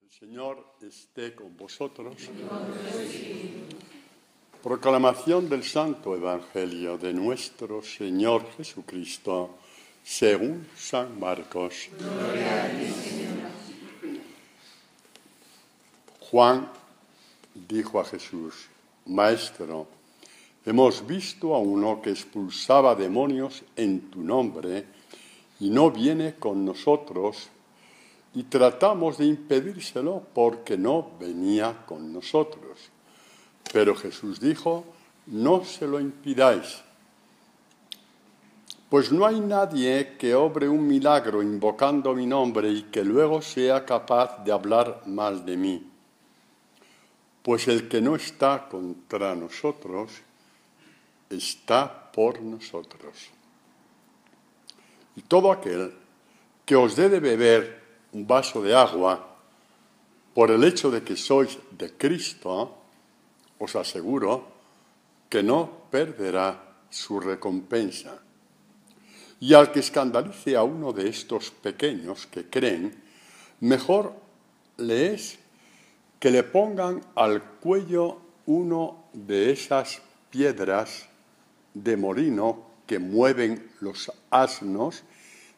El Señor esté con vosotros. Proclamación del Santo Evangelio de nuestro Señor Jesucristo, según San Marcos. Gloria a ti, Señor. Juan dijo a Jesús: Maestro, hemos visto a uno que expulsaba demonios en tu nombre y no viene con nosotros, y tratamos de impedírselo porque no venía con nosotros. Pero Jesús dijo: no se lo impidáis, pues no hay nadie que obre un milagro invocando mi nombre y que luego sea capaz de hablar mal de mí. Pues el que no está contra nosotros, está por nosotros. Y todo aquel que os dé de beber un vaso de agua, por el hecho de que sois de Cristo, os aseguro que no perderá su recompensa. Y al que escandalice a uno de estos pequeños que creen, mejor le es que le pongan al cuello uno de esas piedras de molino que mueven los asnos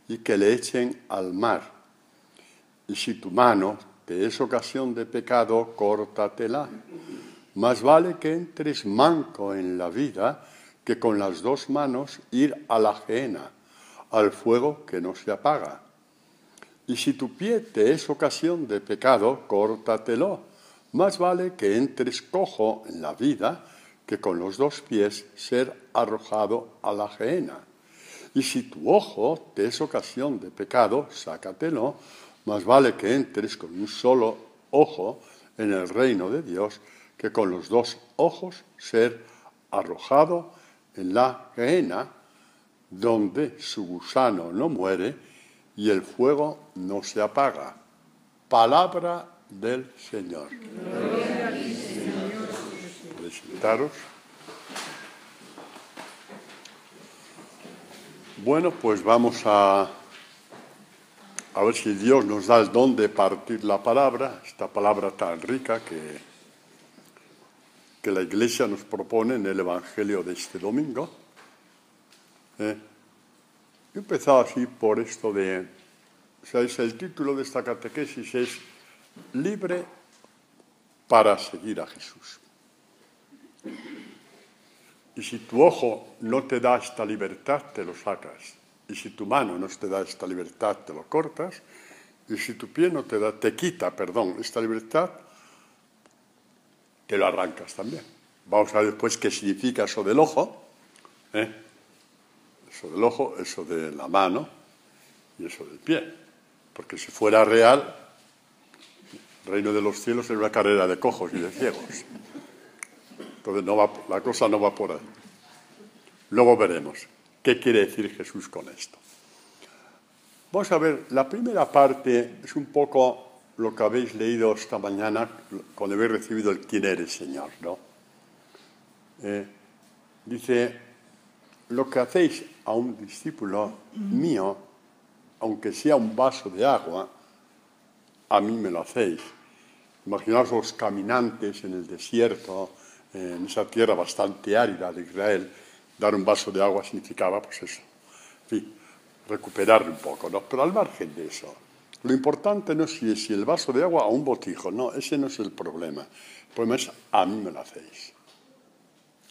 y que le echen al mar. Y si tu mano te es ocasión de pecado, córtatela. Más vale que entres manco en la vida que con las dos manos ir a la gehenna, al fuego que no se apaga. Y si tu pie te es ocasión de pecado, córtatelo. Más vale que entres cojo en la vida que con los dos pies ser arrojado a la gehenna. Y si tu ojo te es ocasión de pecado, sácatelo. Más vale que entres con un solo ojo en el reino de Dios que con los dos ojos ser arrojado en la gehenna, donde su gusano no muere y el fuego no se apaga. Palabra del Señor. Gloria a ti, Señor. Presentaros. Bueno, pues vamos a ver si Dios nos da el don de partir la palabra, esta palabra tan rica que la Iglesia nos propone en el Evangelio de este domingo. He empezado así por esto de, ¿sabéis? El título de esta catequesis es Libre para seguir a Jesús. Y si tu ojo no te da esta libertad, te lo sacas. Y si tu mano no te da esta libertad, te lo cortas. Y si tu pie no te quita esta libertad, te lo arrancas también. Vamos a ver después qué significa eso del ojo. Eso del ojo, eso de la mano y eso del pie. Porque si fuera real, el reino de los cielos es una carrera de cojos y de ciegos. Entonces la cosa no va por ahí. Luego veremos qué quiere decir Jesús con esto. Vamos a ver, la primera parte es un poco lo que habéis leído esta mañana cuando habéis recibido el ¿Quién eres, Señor?, ¿no? Dice, lo que hacéis a un discípulo mío, aunque sea un vaso de agua, a mí me lo hacéis. Imaginaos los caminantes en el desierto, en esa tierra bastante árida de Israel. Dar un vaso de agua significaba, pues eso, en fin, recuperarlo un poco, ¿no? Pero al margen de eso, lo importante no es si el vaso de agua o un botijo, no, ese no es el problema. El problema es, a mí me lo hacéis.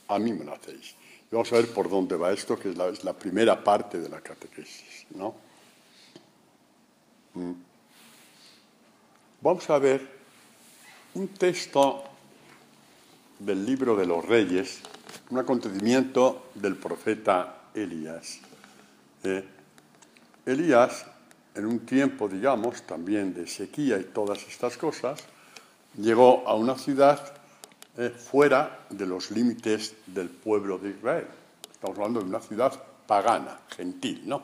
A mí me lo hacéis. Y vamos a ver por dónde va esto, que es la primera parte de la catequesis, ¿no? Vamos a ver un texto del libro de los Reyes, un acontecimiento del profeta Elías. Elías, en un tiempo, digamos, también de sequía y todas estas cosas, llegó a una ciudad fuera de los límites del pueblo de Israel. Estamos hablando de una ciudad pagana, gentil, ¿no?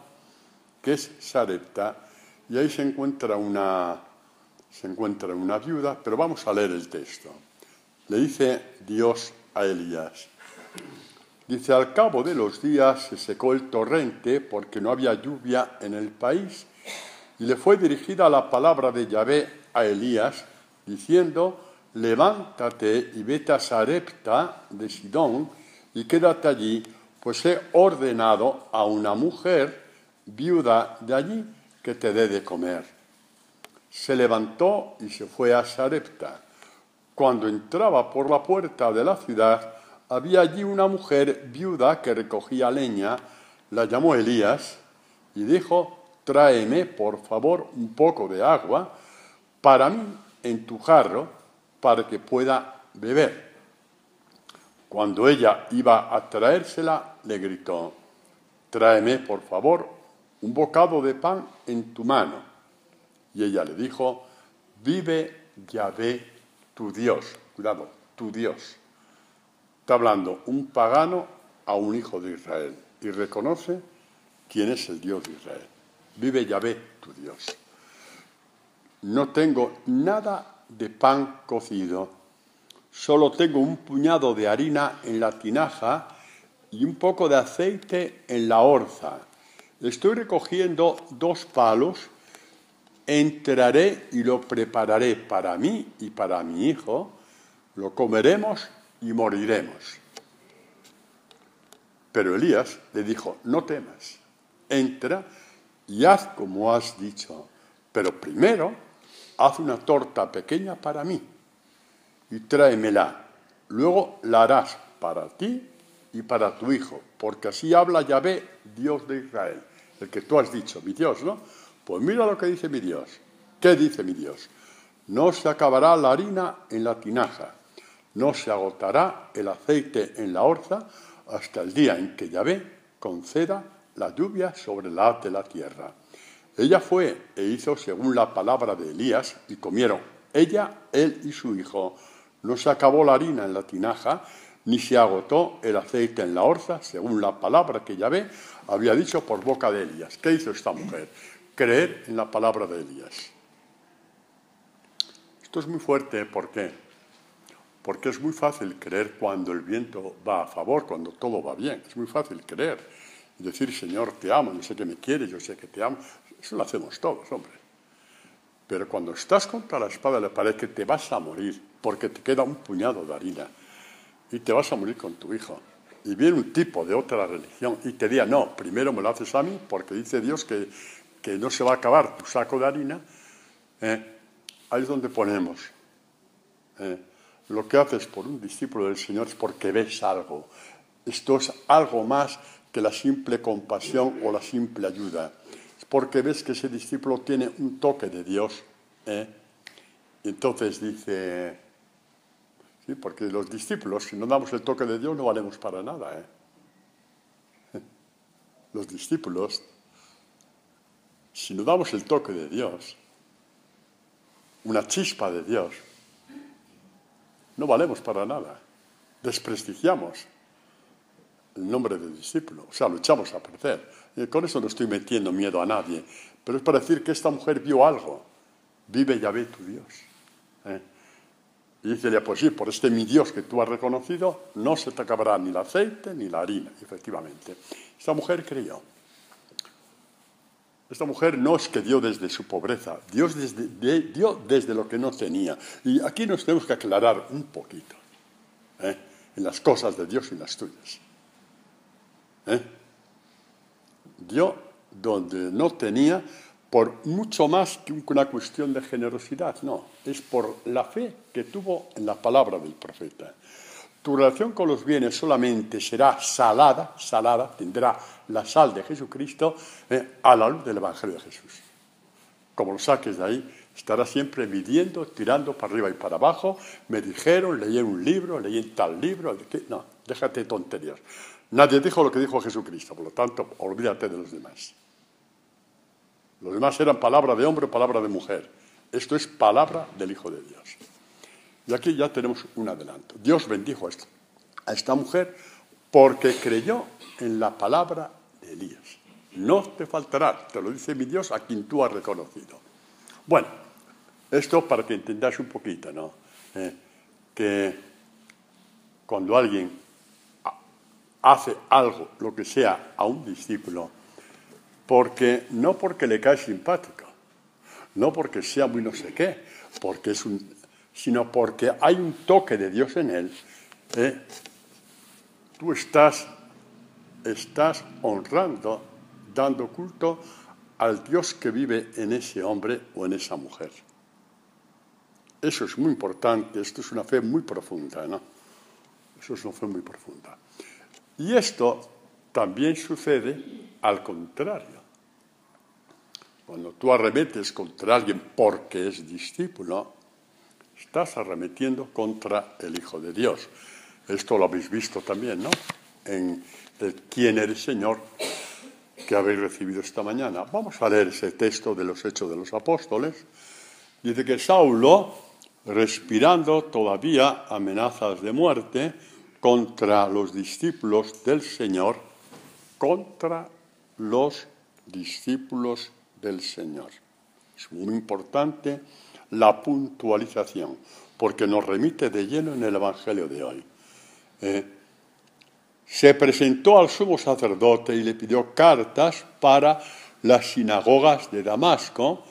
Que es Sarepta, y ahí se encuentra una viuda, pero vamos a leer el texto. Le dice Dios a Elías. Dice, al cabo de los días se secó el torrente porque no había lluvia en el país, y le fue dirigida la palabra de Yahvé a Elías diciendo: levántate y vete a Sarepta de Sidón y quédate allí, pues he ordenado a una mujer viuda de allí que te dé de comer. Se levantó y se fue a Sarepta. Cuando entraba por la puerta de la ciudad, había allí una mujer viuda que recogía leña. La llamó Elías y dijo: tráeme, por favor, un poco de agua para mí en tu jarro, para que pueda beber. Cuando ella iba a traérsela, le gritó: tráeme, por favor, un bocado de pan en tu mano. Y ella le dijo: vive Yahvé tu Dios. Cuidado, tu Dios. Está hablando un pagano a un hijo de Israel y reconoce quién es el Dios de Israel. Vive Yahvé tu Dios. No tengo nada de pan cocido, solo tengo un puñado de harina en la tinaja y un poco de aceite en la orza. Estoy recogiendo 2 palos, entraré y lo prepararé para mí y para mi hijo, lo comeremos y moriremos. Pero Elías le dijo: no temas, entra y haz como has dicho, pero primero haz una torta pequeña para mí y tráemela. Luego la harás para ti y para tu hijo, porque así habla Yahvé, Dios de Israel, el que tú has dicho, mi Dios, ¿no? Pues mira lo que dice mi Dios. ¿Qué dice mi Dios? No se acabará la harina en la tinaja, no se agotará el aceite en la orza, hasta el día en que Yahvé conceda la lluvia sobre la haz de la tierra. Ella fue e hizo según la palabra de Elías, y comieron ella, él y su hijo. No se acabó la harina en la tinaja, ni se agotó el aceite en la orza, según la palabra que Yahvé había dicho por boca de Elías. ¿Qué hizo esta mujer? Creer en la palabra de Elías. Esto es muy fuerte, ¿por qué? Porque es muy fácil creer cuando el viento va a favor, cuando todo va bien. Es muy fácil creer y decir: Señor, te amo, yo sé que me quieres, yo sé que te amo. Eso lo hacemos todos, hombre. Pero cuando estás contra la espada de la pared, que te vas a morir, porque te queda un puñado de harina, y te vas a morir con tu hijo, y viene un tipo de otra religión y te diga: no, primero me lo haces a mí, porque dice Dios que no se va a acabar tu saco de harina, ahí es donde ponemos. Lo que haces por un discípulo del Señor es porque ves algo. Esto es algo más que la simple compasión o la simple ayuda. Es porque ves que ese discípulo tiene un toque de Dios. Y entonces dice... Sí, porque los discípulos, si no damos el toque de Dios, no valemos para nada. Los discípulos, si no damos el toque de Dios, una chispa de Dios, no valemos para nada. Desprestigiamos el nombre del discípulo, o sea, lo echamos a perder. Y con eso no estoy metiendo miedo a nadie, pero es para decir que esta mujer vio algo. Vive Yahvé tu Dios. Y dice: pues sí, por este mi Dios que tú has reconocido, no se te acabará ni el aceite ni la harina. Efectivamente, esta mujer creyó. Esta mujer no es que dio desde su pobreza, dio desde lo que no tenía. Y aquí nos tenemos que aclarar un poquito en las cosas de Dios y las tuyas. Dio donde no tenía, por mucho más que una cuestión de generosidad, no, es por la fe que tuvo en la palabra del profeta. Tu relación con los bienes solamente será salada, tendrá la sal de Jesucristo a la luz del Evangelio de Jesús. Como lo saques de ahí, estarás siempre midiendo, tirando para arriba y para abajo. Me dijeron, leí un libro, leí tal libro. No, déjate de tonterías. Nadie dijo lo que dijo Jesucristo, por lo tanto, olvídate de los demás. Los demás eran palabra de hombre o palabra de mujer. Esto es palabra del Hijo de Dios. Y aquí ya tenemos un adelanto. Dios bendijo a esta mujer porque creyó en la palabra de Elías. No te faltará, te lo dice mi Dios, a quien tú has reconocido. Bueno, esto para que entendáis un poquito, ¿no? Que cuando alguien hace algo, lo que sea, a un discípulo, no porque le cae simpático, no porque sea muy no sé qué, porque es sino porque hay un toque de Dios en él, tú estás honrando, dando culto al Dios que vive en ese hombre o en esa mujer. Eso es muy importante, esto es una fe muy profunda, ¿no? Eso es una fe muy profunda. Y esto también sucede al contrario. Cuando tú arremetes contra alguien porque es discípulo, estás arremetiendo contra el Hijo de Dios. Esto lo habéis visto también, ¿no? En el ¿Quién eres, Señor?, que habéis recibido esta mañana. Vamos a leer ese texto de los Hechos de los Apóstoles. Dice que Saulo, respirando todavía amenazas de muerte contra los discípulos del Señor, Es muy importante la puntualización, porque nos remite de lleno en el Evangelio de hoy. Se presentó al sumo sacerdote y le pidió cartas para las sinagogas de Damasco,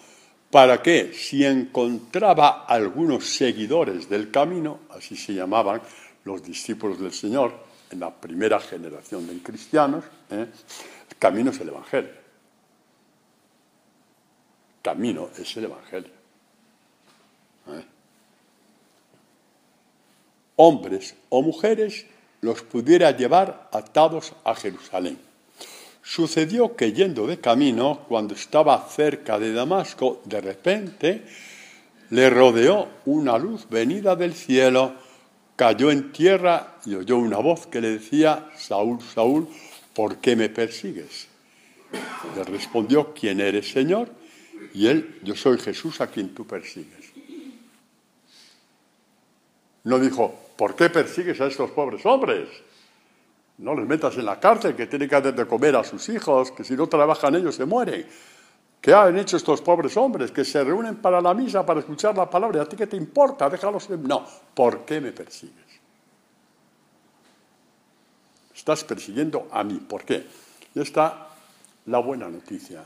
para que, si encontraba algunos seguidores del camino, así se llamaban los discípulos del Señor, en la primera generación de cristianos, el camino es el Evangelio. Camino es el Evangelio. Hombres o mujeres los pudiera llevar atados a Jerusalén. Sucedió que yendo de camino, cuando estaba cerca de Damasco, de repente le rodeó una luz venida del cielo, cayó en tierra y oyó una voz que le decía: Saúl, Saúl, ¿por qué me persigues? Le respondió: ¿Quién eres, Señor? Y él: yo soy Jesús a quien tú persigues. No dijo: ¿por qué persigues a estos pobres hombres? No les metas en la cárcel, que tienen que dar de comer a sus hijos, que si no trabajan ellos se mueren. ¿Qué han hecho estos pobres hombres? Que se reúnen para la misa, para escuchar la palabra. ¿Y a ti qué te importa? Déjalos. No. ¿Por qué me persigues? Estás persiguiendo a mí. ¿Por qué? Y está la buena noticia.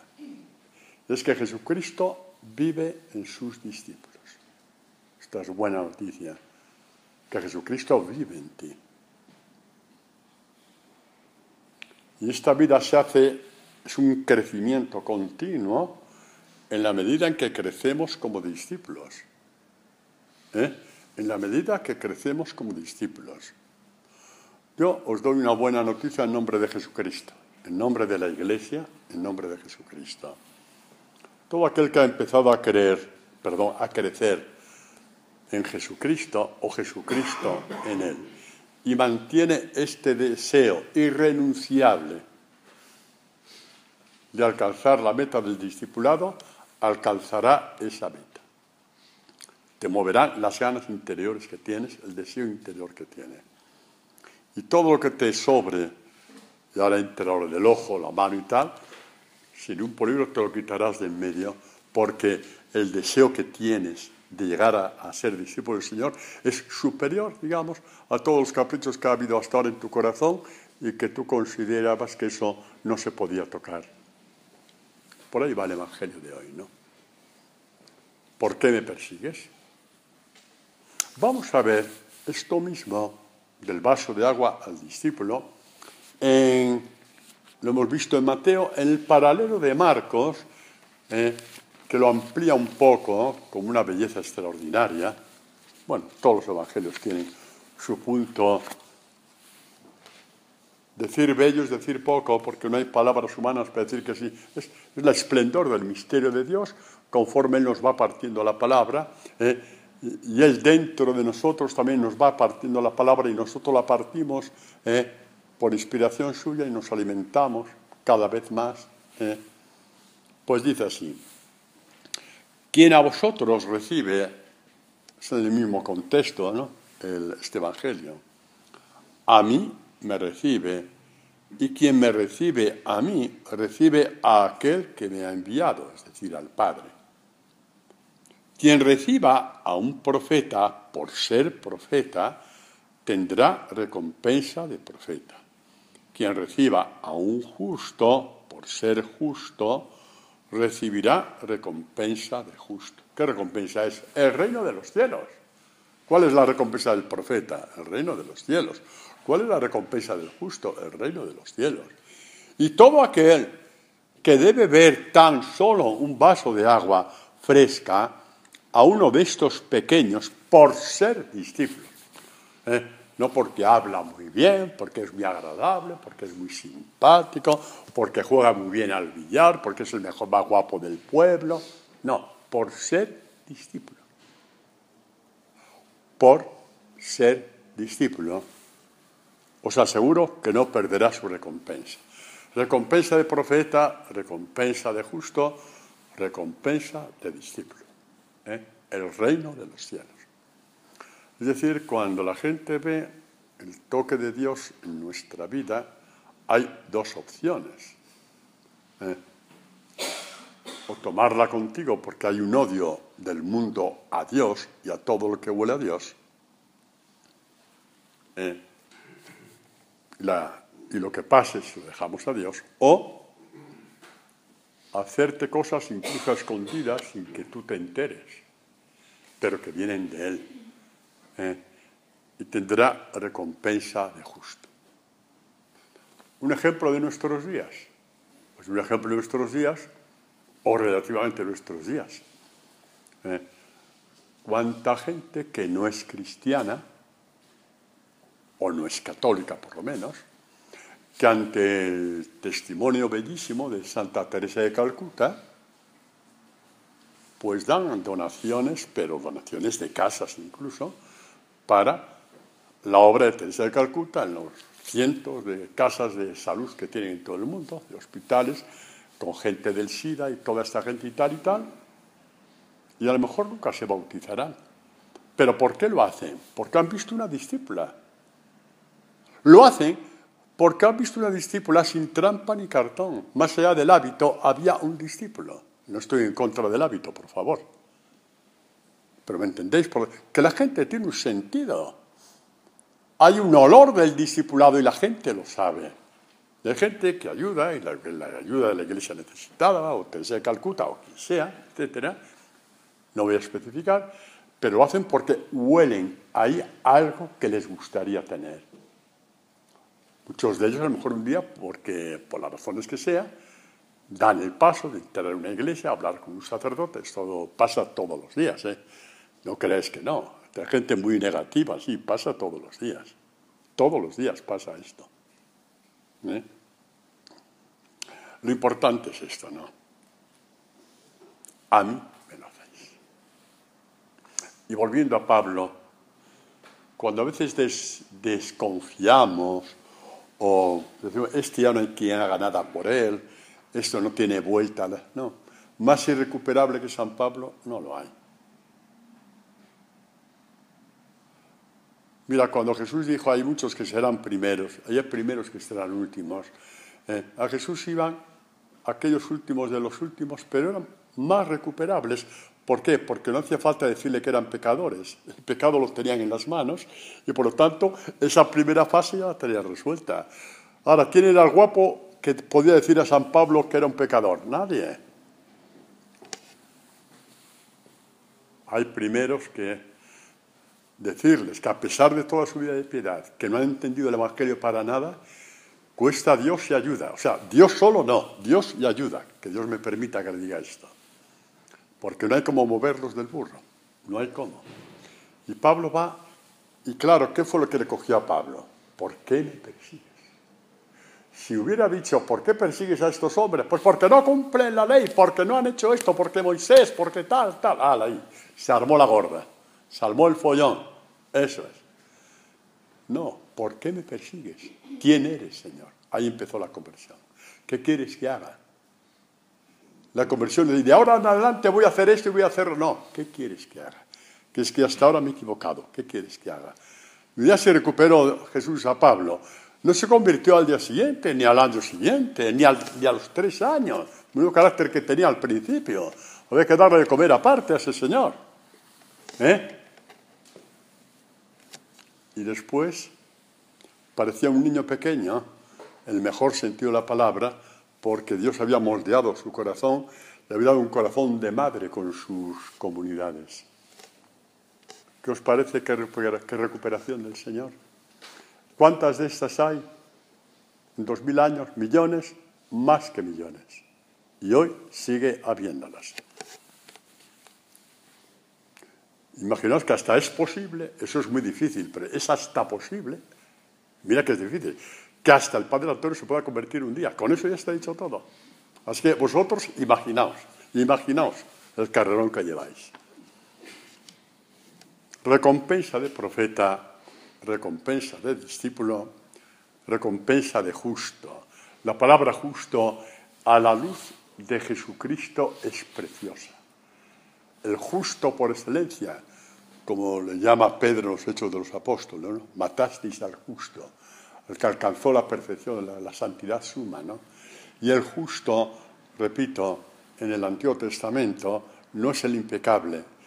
Es que Jesucristo vive en sus discípulos. Esta es buena noticia. Que Jesucristo vive en ti. Y esta vida es un crecimiento continuo en la medida en que crecemos como discípulos. En la medida que crecemos como discípulos. Yo os doy una buena noticia en nombre de Jesucristo, en nombre de la Iglesia, en nombre de Jesucristo. Todo aquel que ha empezado a crecer en Jesucristo o Jesucristo en él, y mantiene este deseo irrenunciable de alcanzar la meta del discipulado, alcanzará esa meta. Te moverán las ganas interiores que tienes, el deseo interior que tienes. Y todo lo que te sobre, y ahora interior del ojo, la mano y tal, sin un peligro te lo quitarás de en medio, porque el deseo que tienes de llegar a ser discípulo del Señor es superior, digamos, a todos los caprichos que ha habido hasta ahora en tu corazón y que tú considerabas que eso no se podía tocar. Por ahí va el Evangelio de hoy, ¿no? ¿Por qué me persigues? Vamos a ver esto mismo del vaso de agua al discípulo. Lo hemos visto en Mateo, en el paralelo de Marcos, que lo amplía un poco, con una belleza extraordinaria. Bueno, todos los evangelios tienen su punto. Decir bello es decir poco, porque no hay palabras humanas para decir que sí. Es el esplendor del misterio de Dios, conforme Él nos va partiendo la palabra, y Él dentro de nosotros también nos va partiendo la palabra, y nosotros la partimos por inspiración suya y nos alimentamos cada vez más. Pues dice así: quien a vosotros recibe, es en el mismo contexto, ¿no? Este evangelio, a mí me recibe, y quien me recibe a mí, recibe a aquel que me ha enviado, es decir, al Padre. Quien reciba a un profeta por ser profeta, tendrá recompensa de profeta. Quien reciba a un justo por ser justo, recibirá recompensa de justo. ¿Qué recompensa es? El reino de los cielos. ¿Cuál es la recompensa del profeta? El reino de los cielos. ¿Cuál es la recompensa del justo? El reino de los cielos. Y todo aquel que debe beber tan solo un vaso de agua fresca a uno de estos pequeños por ser discípulo, no porque habla muy bien, porque es muy agradable, porque es muy simpático, porque juega muy bien al billar, porque es el mejor, más guapo del pueblo. No, por ser discípulo. Por ser discípulo, os aseguro que no perderá su recompensa. Recompensa de profeta, recompensa de justo, recompensa de discípulo. El reino de los cielos. Es decir, cuando la gente ve el toque de Dios en nuestra vida, hay dos opciones. O tomarla contigo porque hay un odio del mundo a Dios y a todo lo que huele a Dios. Y lo que pase si lo dejamos a Dios. O hacerte cosas incluso escondidas sin que tú te enteres, pero que vienen de Él. Y tendrá recompensa de justo. Un ejemplo de nuestros días. Pues un ejemplo de nuestros días, o relativamente nuestros días. ¿Cuánta gente que no es cristiana, o no es católica por lo menos, que ante el testimonio bellísimo de Santa Teresa de Calcuta, pues dan donaciones, pero donaciones de casas incluso, para la obra de Teresa de Calcuta en los cientos de casas de salud que tienen en todo el mundo, de hospitales, con gente del SIDA y toda esta gente y tal, y a lo mejor nunca se bautizarán. ¿Pero por qué lo hacen? Porque han visto una discípula. Lo hacen porque han visto una discípula sin trampa ni cartón. Más allá del hábito, había un discípulo. No estoy en contra del hábito, por favor. Pero ¿me entendéis? Que la gente tiene un sentido. Hay un olor del discipulado y la gente lo sabe. Y hay gente que ayuda, y la ayuda de la iglesia necesitada, o Teresa de Calcuta, o quien sea, etcétera. No voy a especificar, pero lo hacen porque huelen ahí algo que les gustaría tener. Muchos de ellos, a lo mejor un día, porque por las razones que sea, dan el paso de entrar a una iglesia, hablar con un sacerdote. Esto pasa todos los días, No creáis que no. Hay gente muy negativa, sí, pasa todos los días. Todos los días pasa esto. Lo importante es esto, ¿no? A mí me lo hacéis. Y volviendo a Pablo, cuando a veces desconfiamos o decimos, ya no hay quien haga nada por él, esto no tiene vuelta, no. Más irrecuperable que San Pablo, no lo hay. Mira, cuando Jesús dijo, hay muchos que serán primeros, hay primeros que serán últimos. A Jesús iban aquellos últimos de los últimos, pero eran más recuperables. ¿Por qué? Porque no hacía falta decirle que eran pecadores. El pecado lo tenían en las manos y, por lo tanto, esa primera fase ya la tenía resuelta. Ahora, ¿quién era el guapo que podía decir a San Pablo que era un pecador? Nadie. Hay primeros que decirles que a pesar de toda su vida de piedad, que no han entendido el Evangelio para nada, cuesta Dios y ayuda. O sea, Dios solo no, Dios y ayuda. Que Dios me permita que le diga esto. Porque no hay cómo moverlos del burro. No hay cómo. Y Pablo va, y claro, ¿qué fue lo que le cogió a Pablo? ¿Por qué me persigues? Si hubiera dicho, ¿por qué persigues a estos hombres? Pues porque no cumplen la ley, porque no han hecho esto, porque Moisés, porque tal. Ahí, se armó la gorda. Se armó el follón. Eso es. No, ¿por qué me persigues? ¿Quién eres, Señor? Ahí empezó la conversión. ¿Qué quieres que haga? La conversión de ahora en adelante voy a hacer esto y voy a hacerlo. No, ¿qué quieres que haga? Que es que hasta ahora me he equivocado. ¿Qué quieres que haga? Ya se recuperó Jesús a Pablo. No se convirtió al día siguiente, ni al año siguiente, ni a los 3 años. El mismo carácter que tenía al principio. Había que darle de comer aparte a ese señor. Y después parecía un niño pequeño, en el mejor sentido de la palabra, porque Dios había moldeado su corazón, le había dado un corazón de madre con sus comunidades. ¿Qué os parece que recuperación del Señor? ¿Cuántas de estas hay? En 2000 años, millones, más que millones. Y hoy sigue habiéndolas. Imaginaos que hasta es posible, eso es muy difícil, pero es hasta posible, mira que es difícil, que hasta el Padre Antonio se pueda convertir un día. Con eso ya está dicho todo. Así que vosotros imaginaos el carrerón que lleváis. Recompensa de profeta, recompensa de discípulo, recompensa de justo. La palabra justo a la luz de Jesucristo es preciosa. El justo por excelencia, como le llama Pedro en los Hechos de los Apóstoles, ¿no? Matasteis al justo, el que alcanzó la perfección, la santidad suma, ¿no? Y el justo, repito, en el Antiguo Testamento no es el impecable,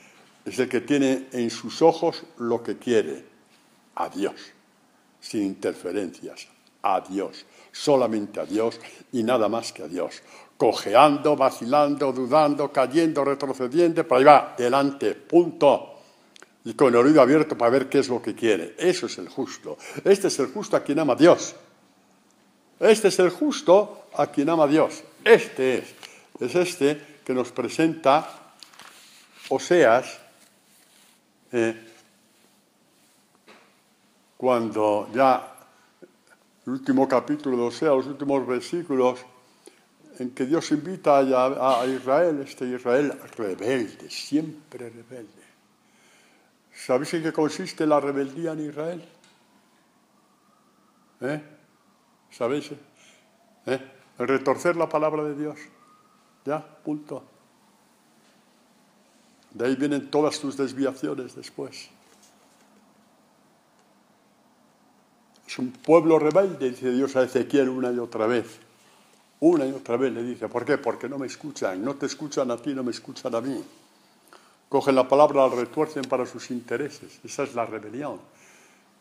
es el que tiene en sus ojos lo que quiere, a Dios, sin interferencias, a Dios, solamente a Dios y nada más que a Dios. Cojeando, vacilando, dudando, cayendo, retrocediendo, pero ahí va, delante, punto. Y con el oído abierto para ver qué es lo que quiere. Eso es el justo. Este es el justo a quien ama a Dios. Este es el justo a quien ama a Dios. Este es este que nos presenta Oseas, cuando ya el último capítulo de Oseas, los últimos versículos, en que Dios invita a Israel, Israel rebelde, siempre rebelde. ¿Sabéis en qué consiste la rebeldía en Israel? ¿Sabéis? En retorcer la palabra de Dios. Ya, punto. De ahí vienen todas tus desviaciones después. Es un pueblo rebelde, dice Dios a Ezequiel una y otra vez. Una y otra vez le dice, ¿por qué? Porque no me escuchan, no te escuchan a ti, no me escuchan a mí. Cogen la palabra, la retuercen para sus intereses. Esa es la rebelión.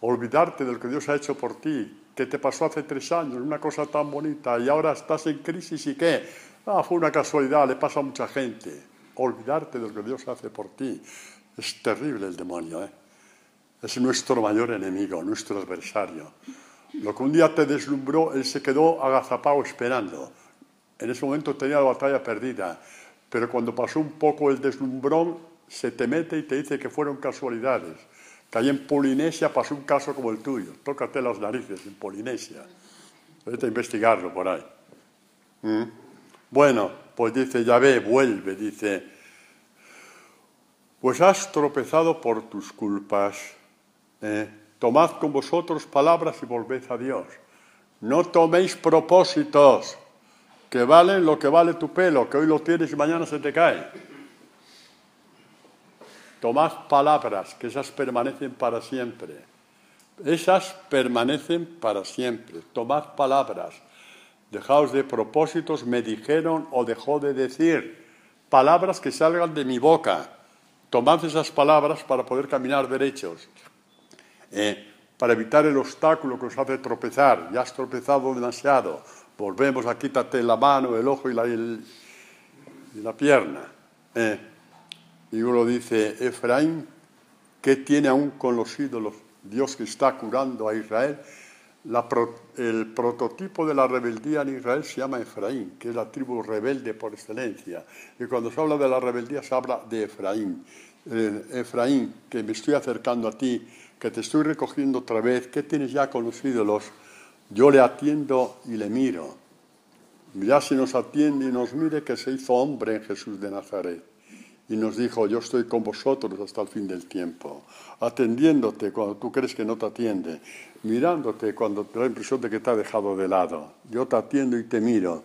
Olvidarte de lo que Dios ha hecho por ti, que te pasó hace 3 años, una cosa tan bonita, y ahora estás en crisis y ¿qué? Fue una casualidad, le pasa a mucha gente. Olvidarte de lo que Dios hace por ti. Es terrible el demonio, Es nuestro mayor enemigo, nuestro adversario. Lo que un día te deslumbró, él se quedó agazapado esperando. En ese momento tenía la batalla perdida. Pero cuando pasó un poco el deslumbrón, se te mete y te dice que fueron casualidades. Que ahí en Polinesia pasó un caso como el tuyo. Tócate las narices en Polinesia. Vete a investigarlo por ahí. Bueno, pues dice Yahvé, vuelve, dice, pues has tropezado por tus culpas. Tomad con vosotros palabras y volved a Dios. No toméis propósitos que valen lo que vale tu pelo, que hoy lo tienes y mañana se te cae. Tomad palabras, que esas permanecen para siempre. Esas permanecen para siempre. Tomad palabras. Dejaos de propósitos, me dijeron o dejó de decir. Palabras que salgan de mi boca. Tomad esas palabras para poder caminar derechos. Para evitar el obstáculo que os hace tropezar. Ya has tropezado demasiado. Volvemos a quítate la mano, el ojo y la pierna. Y uno dice, Efraín, ¿qué tiene aún con los ídolos? Dios que está curando a Israel. El prototipo de la rebeldía en Israel se llama Efraín, que es la tribu rebelde por excelencia. Y cuando se habla de la rebeldía se habla de Efraín. Efraín, que me estoy acercando a ti, que te estoy recogiendo otra vez, ¿qué tienes ya con los ídolos? Yo le atiendo y le miro. Ya si nos atiende y nos mire, que se hizo hombre en Jesús de Nazaret. Y nos dijo, yo estoy con vosotros hasta el fin del tiempo. Atendiéndote cuando tú crees que no te atiende. Mirándote cuando te da la impresión de que te ha dejado de lado. Yo te atiendo y te miro.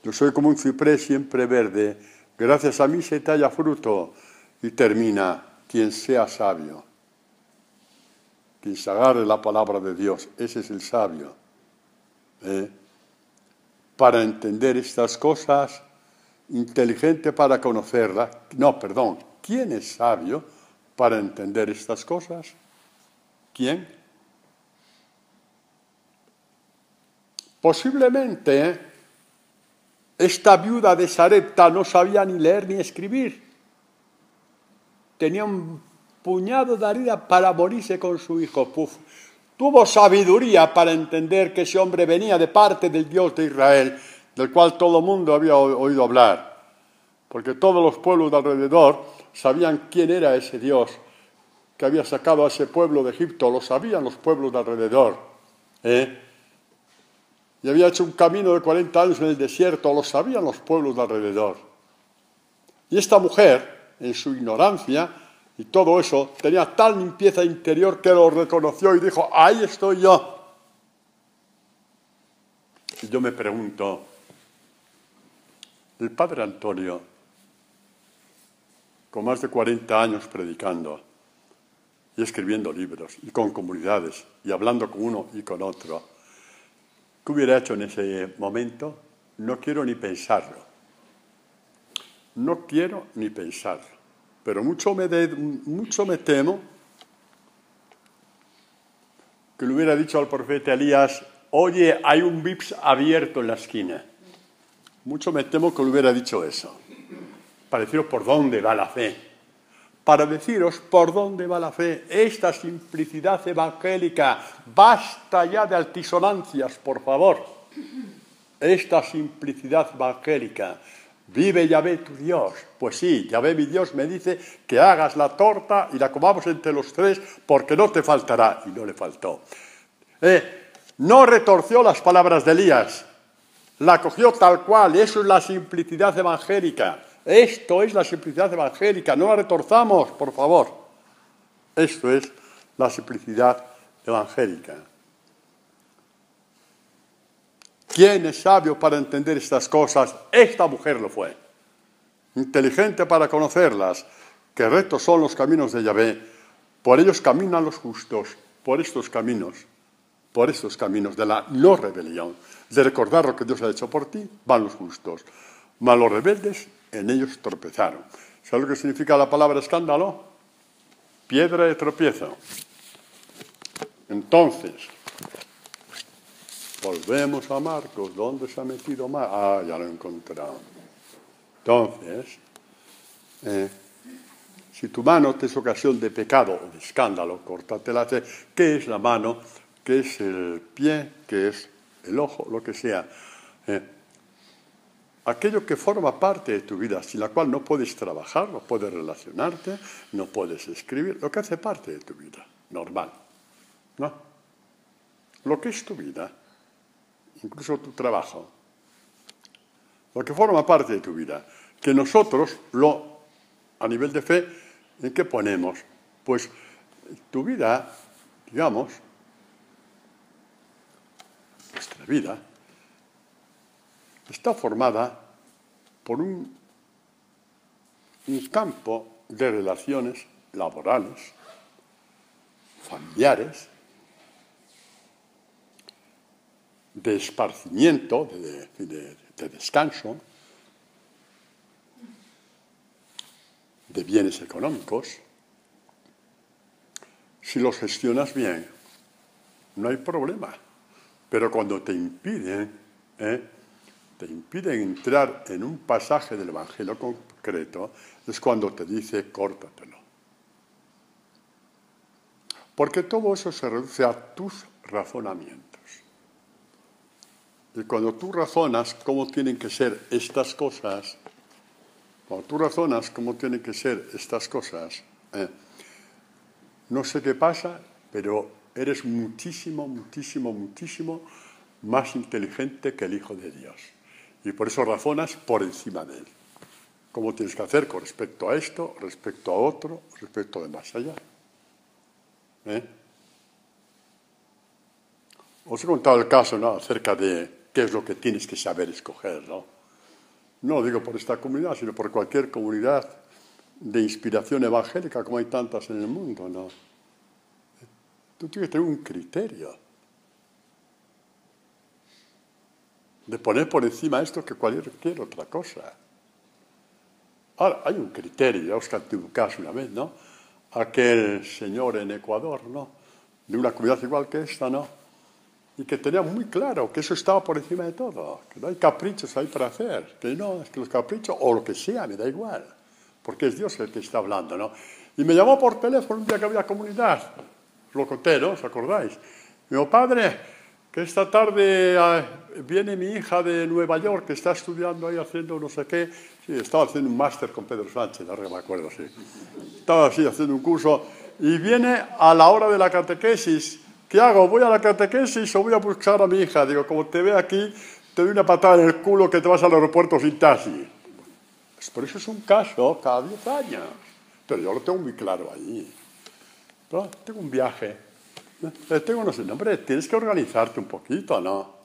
Yo soy como un ciprés siempre verde. Gracias a mí se te halla fruto. Y termina, quien sea sabio. Quien se agarre la palabra de Dios. Ese es el sabio. Para entender estas cosas, inteligente para conocerlas. No, perdón. ¿Quién es sabio para entender estas cosas? ¿Quién? Posiblemente esta viuda de Sarepta no sabía ni leer ni escribir. Tenía un puñado de harina para morirse con su hijo. Puf. Tuvo sabiduría para entender que ese hombre venía de parte del Dios de Israel, del cual todo el mundo había oído hablar. Porque todos los pueblos de alrededor sabían quién era ese Dios que había sacado a ese pueblo de Egipto. Lo sabían los pueblos de alrededor. Y había hecho un camino de 40 años en el desierto. Lo sabían los pueblos de alrededor. Y esta mujer, en su ignorancia y todo eso, tenía tal limpieza interior que lo reconoció y dijo, ahí estoy yo. Y yo me pregunto, el padre Antonio, con más de 40 años predicando y escribiendo libros y con comunidades y hablando con uno y con otro, ¿qué hubiera hecho en ese momento? No quiero ni pensarlo. No quiero ni pensarlo. Pero mucho me temo que le hubiera dicho al profeta Elías, oye, hay un VIPS abierto en la esquina. Mucho me temo que le hubiera dicho eso. Para deciros por dónde va la fe. Para deciros por dónde va la fe. Esta simplicidad evangélica. Basta ya de altisonancias, por favor. Esta simplicidad evangélica. Vive Yahvé tu Dios. Pues sí, Yahvé mi Dios me dice que hagas la torta y la comamos entre los tres porque no te faltará. Y no le faltó. No retorció las palabras de Elías. La cogió tal cual. Eso es la simplicidad evangélica. Esto es la simplicidad evangélica. No la retorzamos, por favor. Esto es la simplicidad evangélica. ¿Quién es sabio para entender estas cosas? Esta mujer lo fue. Inteligente para conocerlas, que rectos son los caminos de Yahvé. Por ellos caminan los justos, por estos caminos de la no rebelión, de recordar lo que Dios ha hecho por ti, van los justos. Mas los rebeldes, en ellos tropezaron. ¿Sabes lo que significa la palabra escándalo? Piedra de tropiezo. Entonces, volvemos a Marcos. ¿Dónde se ha metido Marcos? Ah, ya lo he encontrado. Entonces, si tu mano te es ocasión de pecado o de escándalo, córtatela. ¿Qué es la mano? ¿Qué es el pie? ¿Qué es el ojo? Lo que sea. Aquello que forma parte de tu vida, sin la cual no puedes trabajar, no puedes relacionarte, no puedes escribir, lo que hace parte de tu vida, normal. ¿No? Lo que es tu vida, incluso tu trabajo, lo que forma parte de tu vida, que nosotros, a nivel de fe, ¿en qué ponemos? Pues tu vida, digamos, nuestra vida, está formada por un campo de relaciones laborales, familiares, de esparcimiento, de descanso, de bienes económicos. Si los gestionas bien, no hay problema. Pero cuando te impiden entrar en un pasaje del Evangelio concreto, es cuando te dice, córtatelo. Porque todo eso se reduce a tus razonamientos. Y cuando tú razonas cómo tienen que ser estas cosas, no sé qué pasa, pero eres muchísimo, muchísimo, muchísimo más inteligente que el Hijo de Dios. Y por eso razonas por encima de él. ¿Cómo tienes que hacer con respecto a esto, respecto a otro, respecto de más allá? Os he contado el caso, ¿no?, acerca de qué es lo que tienes que saber escoger, ¿no? No digo por esta comunidad, sino por cualquier comunidad de inspiración evangélica, como hay tantas en el mundo, ¿no? Tú tienes que tener un criterio de poner por encima esto que cualquier otra cosa. Ahora, hay un criterio, ya os conté un caso una vez, ¿no? Aquel señor en Ecuador, ¿no?, de una comunidad igual que esta, ¿no?, y que tenía muy claro que eso estaba por encima de todo, que no hay caprichos ahí para hacer, que no, es que los caprichos, o lo que sea, me da igual, porque es Dios el que está hablando, ¿no? Y me llamó por teléfono un día que había comunidad. Os lo conté, ¿no? ¿Os acordáis? Me dijo, padre, que esta tarde viene mi hija de Nueva York, que está estudiando ahí haciendo no sé qué. Sí, estaba haciendo un máster con Pedro Sánchez, ahora me acuerdo, sí. Estaba así haciendo un curso. Y viene a la hora de la catequesis. ¿Qué hago? ¿Voy a la catequesis o voy a buscar a mi hija? Digo, como te ve aquí, te doy una patada en el culo que te vas al aeropuerto sin taxi. Pues por eso es un caso cada 10 años. Pero yo lo tengo muy claro ahí. ¿No? Tengo un viaje. Tengo, no sé, hombre, tienes que organizarte un poquito, ¿no?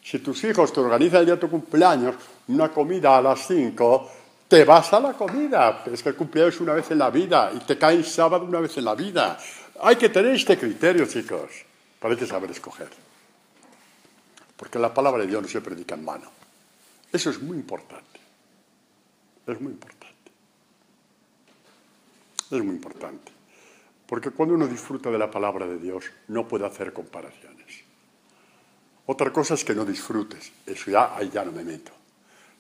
Si tus hijos te organizan el día de tu cumpleaños, una comida a las 5, te vas a la comida. Pero es que el cumpleaños es una vez en la vida y te cae el sábado una vez en la vida. Hay que tener este criterio, chicos, pero hay que saber escoger. Porque la palabra de Dios no se predica en vano. Eso es muy importante. Es muy importante. Es muy importante. Porque cuando uno disfruta de la palabra de Dios, no puede hacer comparaciones. Otra cosa es que no disfrutes. Eso ya, ahí ya no me meto.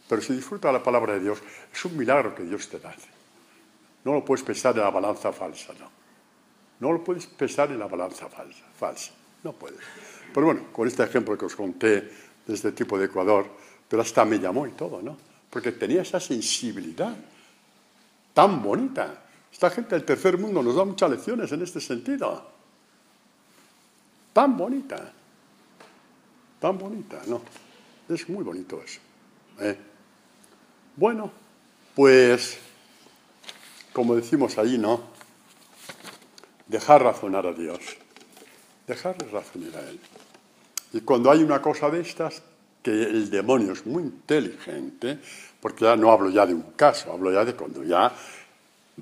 Pero si disfrutas de la palabra de Dios, es un milagro que Dios te da. No lo puedes pesar en la balanza falsa, no. No lo puedes pesar en la balanza falsa. No puedes. Pero bueno, con este ejemplo que os conté de este tipo de Ecuador, pero hasta me llamó y todo, ¿no? Porque tenía esa sensibilidad tan bonita. Esta gente del tercer mundo nos da muchas lecciones en este sentido. Tan bonita, ¿no? Es muy bonito eso. Bueno, pues, como decimos ahí, ¿no? Dejar razonar a Dios. Dejarle razonar a Él. Y cuando hay una cosa de estas, que el demonio es muy inteligente, porque ya no hablo ya de un caso, hablo ya de cuando ya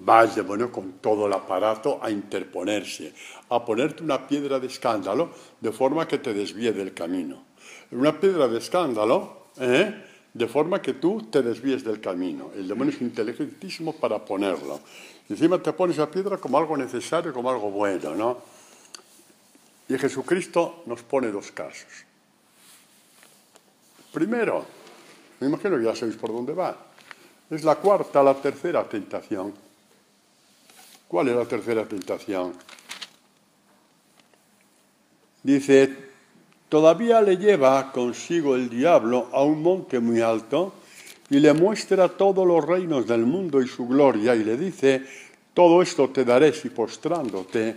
va el demonio con todo el aparato a interponerse, a ponerte una piedra de escándalo de forma que te desvíe del camino. Una piedra de escándalo, de forma que tú te desvíes del camino. El demonio es inteligentísimo para ponerlo. Y encima te pones esa piedra como algo necesario, como algo bueno, ¿no? Y Jesucristo nos pone dos casos. Primero, me imagino que ya sabéis por dónde va. Es la tercera tentación. ¿Cuál es la tercera tentación? Dice, todavía le lleva consigo el diablo a un monte muy alto y le muestra todos los reinos del mundo y su gloria y le dice, todo esto te daré si postrándote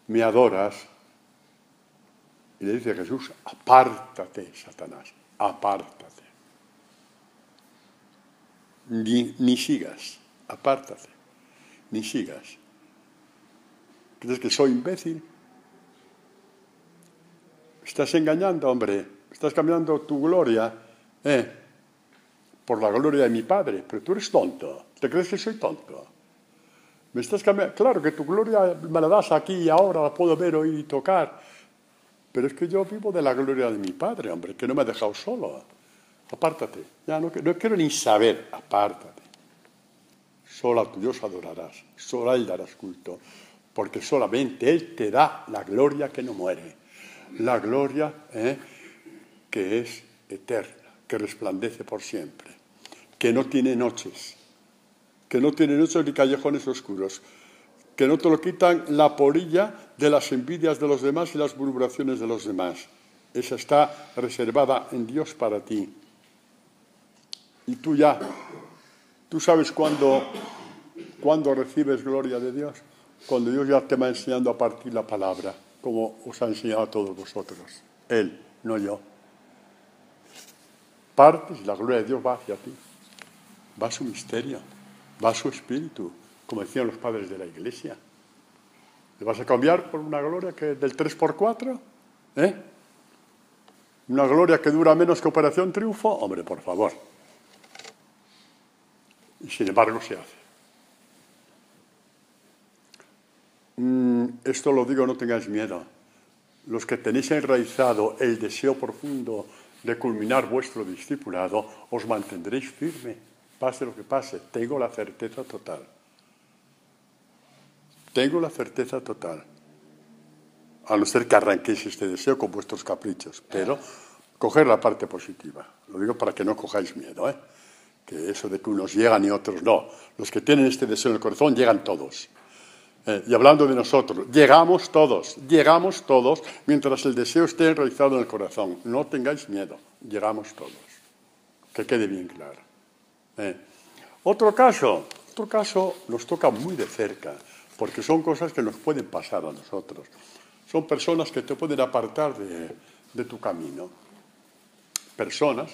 me adoras. Y le dice Jesús, apártate, Satanás, apártate. Ni sigas, apártate, ni sigas. ¿Crees que soy imbécil? Estás engañando, hombre. Estás cambiando tu gloria por la gloria de mi Padre. Pero tú eres tonto. ¿Te crees que soy tonto? Me estás cambiando. Claro que tu gloria me la das aquí y ahora la puedo ver, oír y tocar. Pero es que yo vivo de la gloria de mi Padre, hombre, que no me ha dejado solo. Apártate. Ya no quiero ni saber. Apártate. Solo a tu Dios adorarás. Solo a Él darás culto. Porque solamente Él te da la gloria que no muere. La gloria que es eterna, que resplandece por siempre, que no tiene noches ni callejones oscuros, que no te lo quitan la polilla de las envidias de los demás y las murmuraciones de los demás. Esa está reservada en Dios para ti. Y tú sabes cuándo recibes gloria de Dios, cuando Dios ya te va enseñando a partir la palabra, como os ha enseñado a todos vosotros. Él, no yo. Partes y la gloria de Dios va hacia ti. Va su misterio, va su espíritu, como decían los padres de la Iglesia. ¿Le vas a cambiar por una gloria que del 3x4? ¿Una gloria que dura menos que Operación Triunfo? Hombre, por favor. Y sin embargo se hace. Esto lo digo, no tengáis miedo. Los que tenéis enraizado el deseo profundo de culminar vuestro discipulado, os mantendréis firme, pase lo que pase. Tengo la certeza total. Tengo la certeza total. A no ser que arranquéis este deseo con vuestros caprichos, pero coger la parte positiva. Lo digo para que no cojáis miedo, que eso de que unos llegan y otros no. Los que tienen este deseo en el corazón llegan todos. Y hablando de nosotros, llegamos todos, mientras el deseo esté enraizado en el corazón. No tengáis miedo, llegamos todos. Que quede bien claro. Otro caso nos toca muy de cerca, porque son cosas que nos pueden pasar a nosotros. Son personas que te pueden apartar de tu camino. Personas,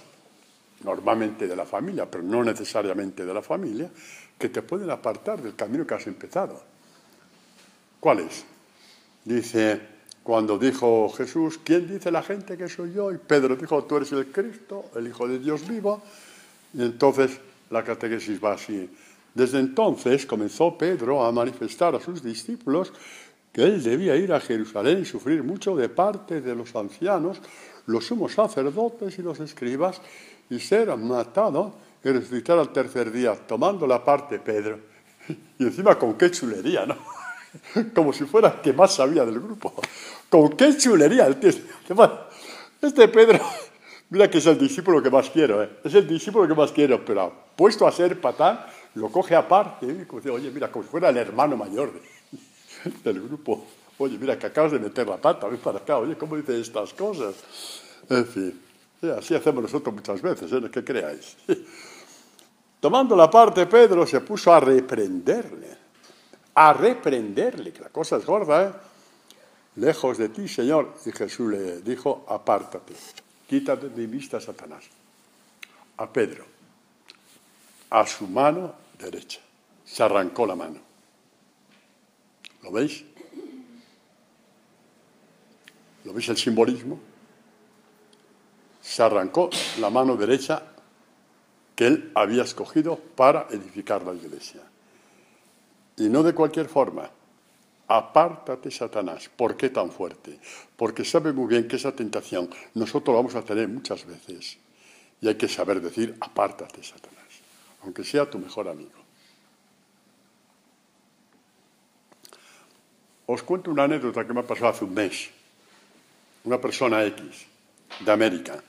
normalmente de la familia, pero no necesariamente de la familia, que te pueden apartar del camino que has empezado. ¿Cuál es? Dice, cuando dijo Jesús, ¿quién dice la gente que soy yo? Y Pedro dijo, tú eres el Cristo, el Hijo de Dios vivo. Y entonces la catequesis va así. Desde entonces comenzó Pedro a manifestar a sus discípulos que él debía ir a Jerusalén y sufrir mucho de parte de los ancianos, los sumos sacerdotes y los escribas, y ser matado y resucitar al tercer día, tomando la parte Pedro. Y encima con qué chulería, ¿no? Como si fuera el que más sabía del grupo. Con qué chulería el tío. Este Pedro, mira que es el discípulo que más quiero, ¿eh? Es el discípulo que más quiero, pero puesto a ser patán, lo coge aparte, ¿eh? Como dice, oye, mira, como si fuera el hermano mayor del grupo. Oye, mira, que acabas de meter la pata, ven para acá, oye, ¿cómo dices estas cosas? En fin, así hacemos nosotros muchas veces, ¿eh? ¿Qué creáis? Tomando la parte, Pedro se puso a reprenderle, que la cosa es gorda, ¿eh? Lejos de ti, Señor. Y Jesús le dijo, apártate, quítate de mi vista, Satanás. A Pedro, a su mano derecha, se arrancó la mano. ¿Lo veis? ¿Lo veis el simbolismo? Se arrancó la mano derecha que él había escogido para edificar la iglesia. Y no de cualquier forma. Apártate, Satanás. ¿Por qué tan fuerte? Porque sabe muy bien que esa tentación nosotros la vamos a tener muchas veces. Y hay que saber decir, apártate, Satanás. Aunque sea tu mejor amigo. Os cuento una anécdota que me ha pasado hace un mes. Una persona X, de América,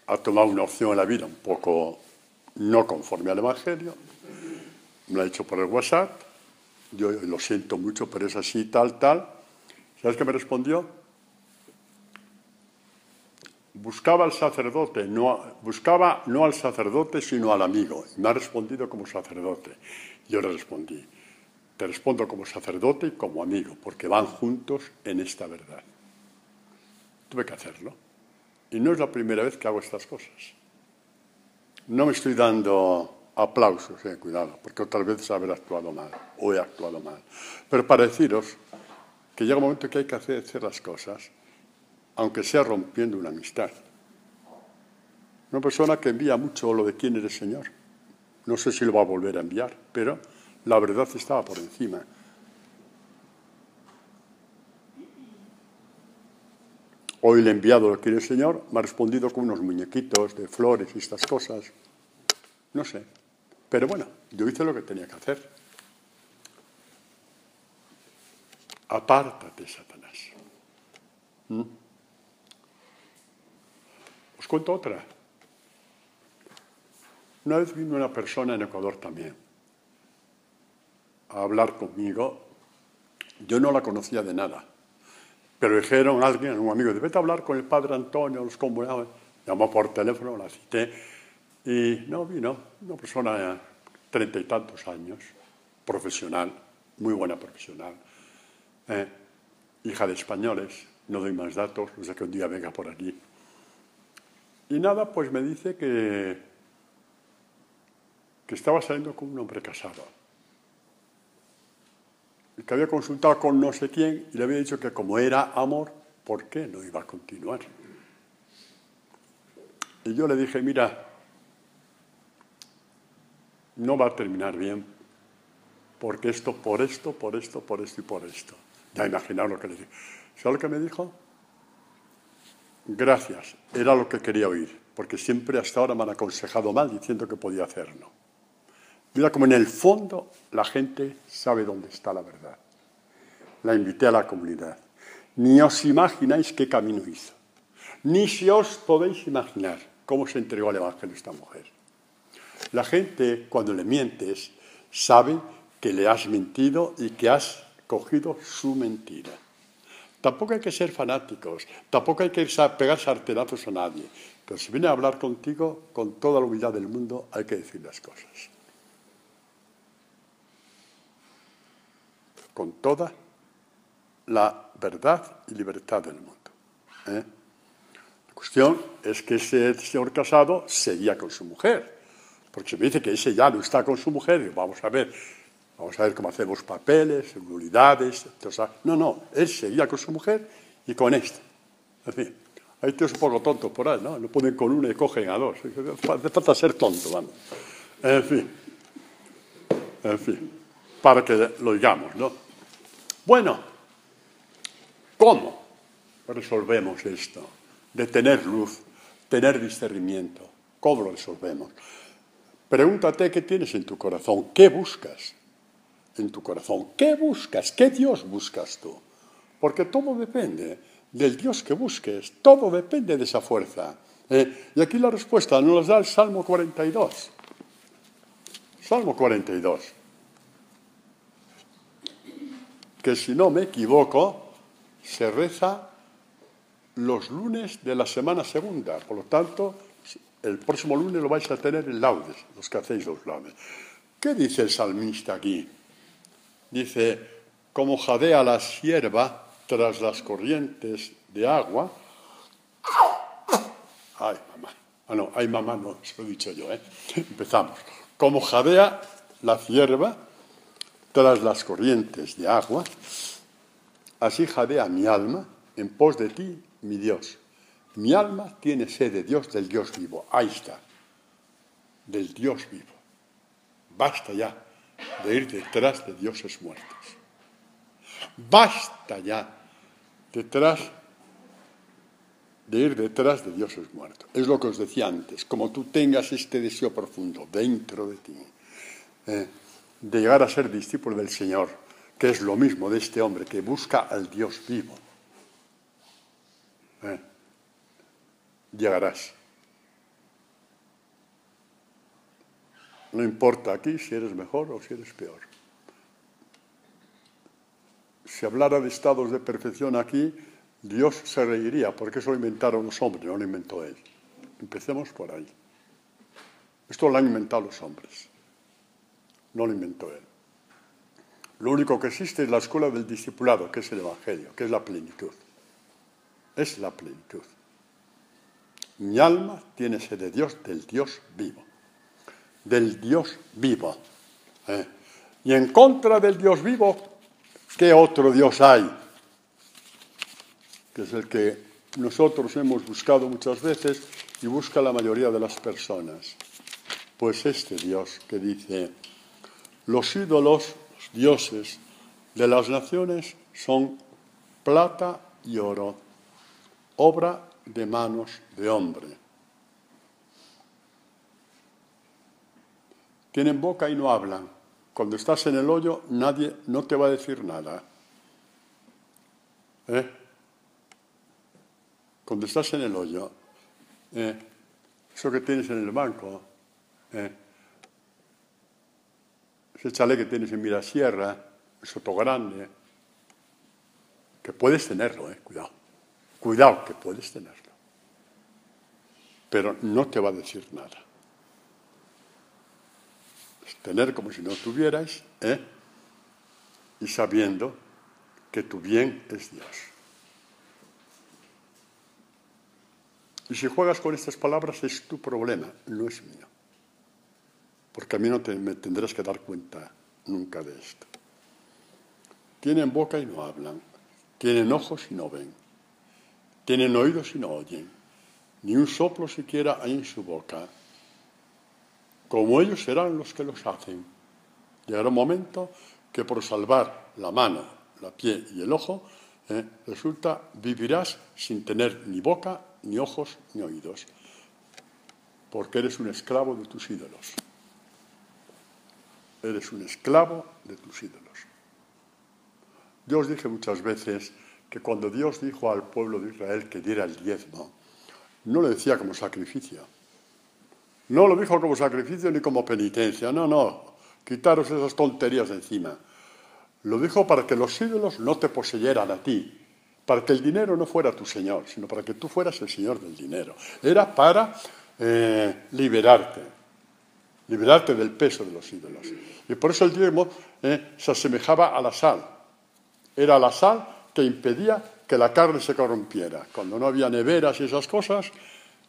ha tomado una opción en la vida un poco no conforme al Evangelio. Me lo ha hecho por el WhatsApp. Yo lo siento mucho, pero es así, tal. ¿Sabes qué me respondió? Buscaba al sacerdote, buscaba no al sacerdote, sino al amigo. Y me ha respondido como sacerdote. Yo le respondí, te respondo como sacerdote y como amigo, porque van juntos en esta verdad. Tuve que hacerlo. Y no es la primera vez que hago estas cosas. No me estoy dando aplausos, cuidado, porque otras veces habré actuado mal, o he actuado mal. Pero para deciros que llega un momento que hay que hacer las cosas, aunque sea rompiendo una amistad. Una persona que envía mucho lo de quién eres, Señor. No sé si lo va a volver a enviar, pero la verdad estaba por encima. Hoy le he enviado lo que quiere el Señor, me ha respondido con unos muñequitos de flores y estas cosas. No sé. Pero bueno, yo hice lo que tenía que hacer. Apártate, Satanás. Os cuento otra. Una vez vino una persona en Ecuador también a hablar conmigo. Yo no la conocía de nada. Pero dijeron un amigo, vete a hablar con el padre Antonio, los comunidades. Llamó por teléfono, la cité. Y no vino, una persona de 30 y tantos años, profesional, muy buena profesional, hija de españoles, no doy más datos, no sé que un día venga por aquí. Y nada, pues me dice que estaba saliendo con un hombre casado. Y que había consultado con no sé quién y le había dicho que como era amor, ¿por qué no iba a continuar? Y yo le dije, mira, no va a terminar bien, porque esto, por esto y por esto. Ya imaginaos lo que le dije. ¿Sabes lo que me dijo? Gracias, era lo que quería oír, porque siempre hasta ahora me han aconsejado mal diciendo que podía hacerlo. Mira como en el fondo la gente sabe dónde está la verdad. La invité a la comunidad. Ni os imagináis qué camino hizo. Ni si os podéis imaginar cómo se entregó al Evangelio esta mujer. La gente, cuando le mientes, sabe que le has mentido y que has cogido su mentira. Tampoco hay que ser fanáticos, tampoco hay que pegar sartenazos a nadie, pero si viene a hablar contigo, con toda la humildad del mundo, hay que decir las cosas. Con toda la verdad y libertad del mundo. La cuestión es que ese señor casado seguía con su mujer, porque se me dice que ese ya no está con su mujer, y vamos a ver cómo hacemos papeles, nulidades, no, él seguía con su mujer y con esta. En fin, hay tíos un poco tontos por ahí, ¿no? No pueden con una y cogen a dos. Hace falta ser tonto, vamos. En fin, para que lo digamos, ¿no? Bueno, ¿cómo resolvemos esto? De tener luz, tener discernimiento. ¿Cómo lo resolvemos? Pregúntate qué tienes en tu corazón, qué buscas en tu corazón, qué buscas, qué Dios buscas tú. Porque todo depende del Dios que busques, todo depende de esa fuerza. Y aquí la respuesta nos da el Salmo 42. Salmo 42. Que si no me equivoco, se reza los lunes de la semana segunda. Por lo tanto, el próximo lunes lo vais a tener en laudes, los que hacéis los laudes. ¿Qué dice el salmista aquí? Dice, como jadea la sierva tras las corrientes de agua. Ay, mamá. Ay, mamá, no, eso lo he dicho yo, Empezamos. Como jadea la sierva tras las corrientes de agua, así jadea mi alma en pos de ti, mi Dios. Mi alma tiene sed de Dios, del Dios vivo. Ahí está, del Dios vivo. Basta ya de ir detrás de dioses muertos. Basta ya de ir detrás de dioses muertos. Es lo que os decía antes. Como tú tengas este deseo profundo dentro de ti, de llegar a ser discípulo del Señor, que es lo mismo de este hombre que busca al Dios vivo, llegarás. No importa aquí si eres mejor o si eres peor. Si hablara de estados de perfección aquí, Dios se reiría, porque eso lo inventaron los hombres, no lo inventó Él. Empecemos por ahí. Esto lo han inventado los hombres, no lo inventó Él. Lo único que existe es la escuela del discipulado, que es el Evangelio, que es la plenitud. Es la plenitud. Mi alma tiene sed de Dios, del Dios vivo. Del Dios vivo. Y en contra del Dios vivo, ¿qué otro Dios hay? Que es el que nosotros hemos buscado muchas veces y busca la mayoría de las personas. Pues este Dios que dice, los ídolos, los dioses de las naciones son plata y oro, obra de manos de hombre. Tienen boca y no hablan. Cuando estás en el hoyo, nadie no te va a decir nada. Cuando estás en el hoyo, eso que tienes en el banco, ese chalet que tienes en Mirasierra, el Sotogrande, que puedes tenerlo, cuidado que puedes tenerlo, pero no te va a decir nada. Es tener como si no tuvierais, y sabiendo que tu bien es Dios. Y si juegas con estas palabras es tu problema, no es mío. Porque a mí no me tendrás que dar cuenta nunca de esto. Tienen boca y no hablan. Tienen ojos y no ven. Tienen oídos y no oyen. Ni un soplo siquiera hay en su boca. Como ellos serán los que los hacen. Llegará un momento que por salvar la mano, la pie y el ojo, resulta vivirás sin tener ni boca, ni ojos, ni oídos. Porque eres un esclavo de tus ídolos. Eres un esclavo de tus ídolos. Yo os dije muchas veces que cuando Dios dijo al pueblo de Israel que diera el diezmo, no lo decía como sacrificio. No lo dijo como sacrificio ni como penitencia, no. Quitaros esas tonterías de encima. Lo dijo para que los ídolos no te poseyeran a ti, para que el dinero no fuera tu señor, sino para que tú fueras el señor del dinero. Era para liberarte del peso de los ídolos. Y por eso el diezmo se asemejaba a la sal. Era la sal que impedía que la carne se corrompiera. Cuando no había neveras y esas cosas,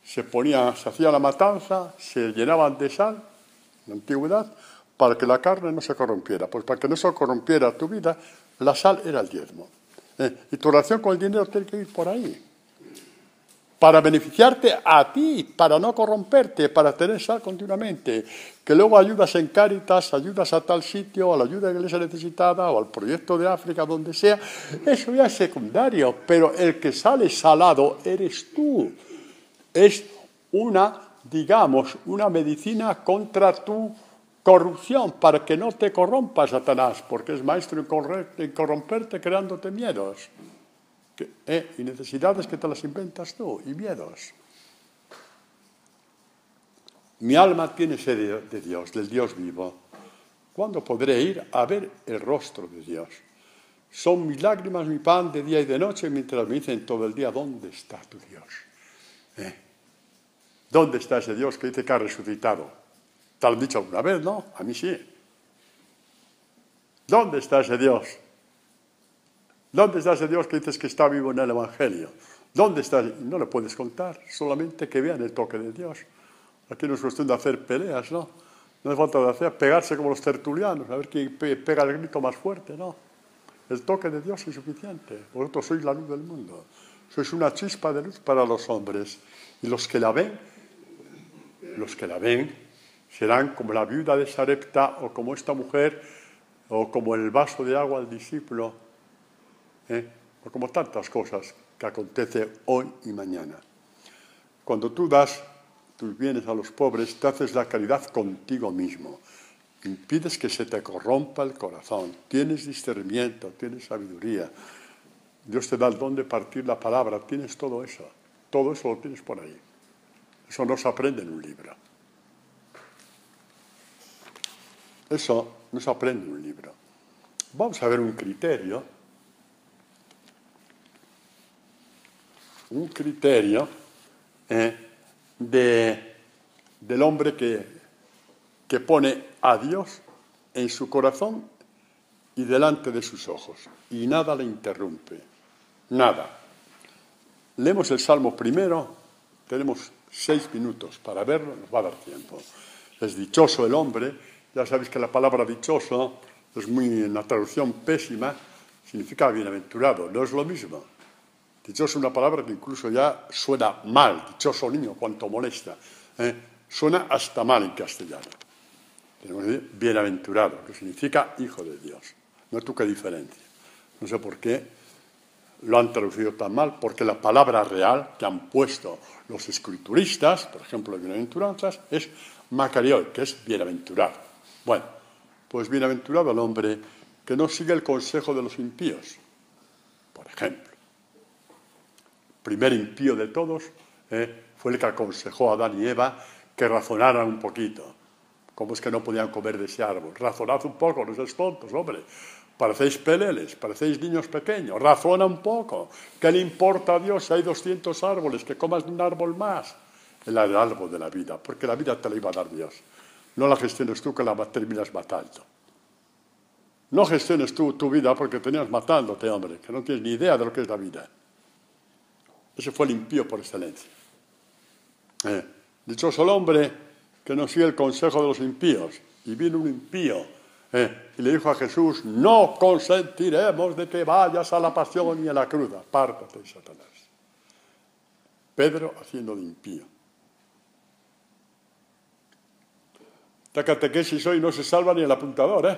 se hacía la matanza, se llenaban de sal, en la antigüedad, para que la carne no se corrompiera. Pues para que no se corrompiera tu vida, la sal era el diezmo. Y tu relación con el dinero tiene que ir por ahí. Para beneficiarte a ti, para no corromperte, para tener sal continuamente. Que luego ayudas en Cáritas, ayudas a tal sitio, a la ayuda de la iglesia necesitada, o al proyecto de África, donde sea. Eso ya es secundario, pero el que sale salado eres tú. Es una medicina contra tu corrupción, para que no te corrompa Satanás, porque es maestro en corromperte creándote miedos. Y necesidades que te las inventas tú, y miedos. Mi alma tiene sed de Dios, del Dios vivo. ¿Cuándo podré ir a ver el rostro de Dios? Son mis lágrimas mi pan de día y de noche, mientras me dicen todo el día, ¿dónde está tu Dios? ¿Dónde está ese Dios que dice que ha resucitado? ¿Te lo han dicho alguna vez, no? A mí sí. ¿Dónde está ese Dios? ¿Dónde está ese Dios que dices que está vivo en el Evangelio? ¿Dónde está? No le puedes contar, solamente que vean el toque de Dios. Aquí no es cuestión de hacer peleas, ¿no? No hace falta de pegarse como los tertulianos, a ver quién pega el grito más fuerte, ¿no? El toque de Dios es suficiente. Vosotros sois la luz del mundo. Sois una chispa de luz para los hombres. Y los que la ven serán como la viuda de Sarepta, o como esta mujer, o como el vaso de agua al discípulo, o como tantas cosas que acontece hoy y mañana. Cuando tú das tus bienes a los pobres, te haces la caridad contigo mismo. Impides que se te corrompa el corazón. Tienes discernimiento, tienes sabiduría. Dios te da el don de partir la palabra. Tienes todo eso. Todo eso lo tienes por ahí. Eso no se aprende en un libro. Eso no se aprende en un libro. Vamos a ver un criterio. Un criterio del hombre que pone a Dios en su corazón y delante de sus ojos. Y nada le interrumpe. Nada. Leemos el Salmo primero. Tenemos 6 minutos para verlo, nos va a dar tiempo. Es dichoso el hombre. Ya sabéis que la palabra dichoso es en la traducción pésima, significa bienaventurado. No es lo mismo. Dichoso es una palabra que incluso ya suena mal. Dichoso niño, cuánto molesta. Suena hasta mal en castellano. Tenemos que decir bienaventurado, que significa hijo de Dios. No tú qué diferencia. No sé por qué lo han traducido tan mal, porque la palabra real que han puesto los escrituristas, por ejemplo, en bienaventuranzas, es makarioi, que es bienaventurado. Bueno, pues bienaventurado el hombre que no sigue el consejo de los impíos, por ejemplo. El primer impío de todos fue el que aconsejó a Adán y Eva que razonaran un poquito. ¿Cómo es que no podían comer de ese árbol? Razonad un poco, no seáis tontos, hombre. Parecéis peleles, parecéis niños pequeños. Razona un poco. ¿Qué le importa a Dios si hay 200 árboles? Que comas de un árbol más. El árbol de la vida, porque la vida te la iba a dar Dios. No la gestiones tú, que la terminas matando. No gestiones tú tu vida porque tenías matándote, hombre, que no tienes ni idea de lo que es la vida. Ese fue el impío por excelencia. Dichoso el hombre que no sigue el consejo de los impíos. Y vino un impío y le dijo a Jesús: no consentiremos de que vayas a la pasión y a la cruz. Apártate, Satanás. Pedro haciendo de impío. Esta catequesis hoy no se salva ni el apuntador,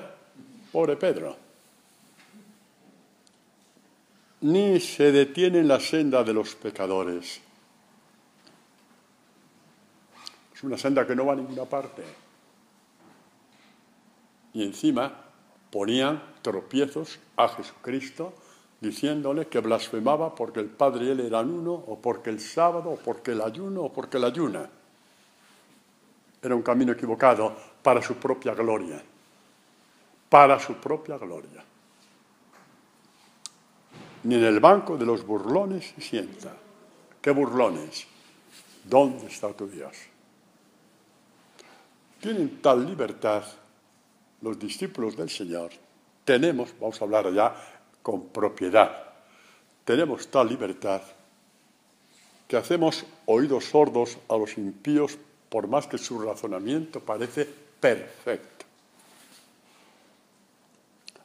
Pobre Pedro. Ni se detiene en la senda de los pecadores. Es una senda que no va a ninguna parte. Y encima ponían tropiezos a Jesucristo, diciéndole que blasfemaba porque el Padre y Él eran uno, o porque el sábado, o porque el ayuno, o porque la ayuna. Era un camino equivocado para su propia gloria. para su propia gloria. Ni en el banco de los burlones se sienta. ¿Qué burlones? ¿Dónde está tu Dios? Tienen tal libertad los discípulos del Señor. Tenemos, vamos a hablar ya con propiedad, tenemos tal libertad que hacemos oídos sordos a los impíos por más que su razonamiento parece perfecto.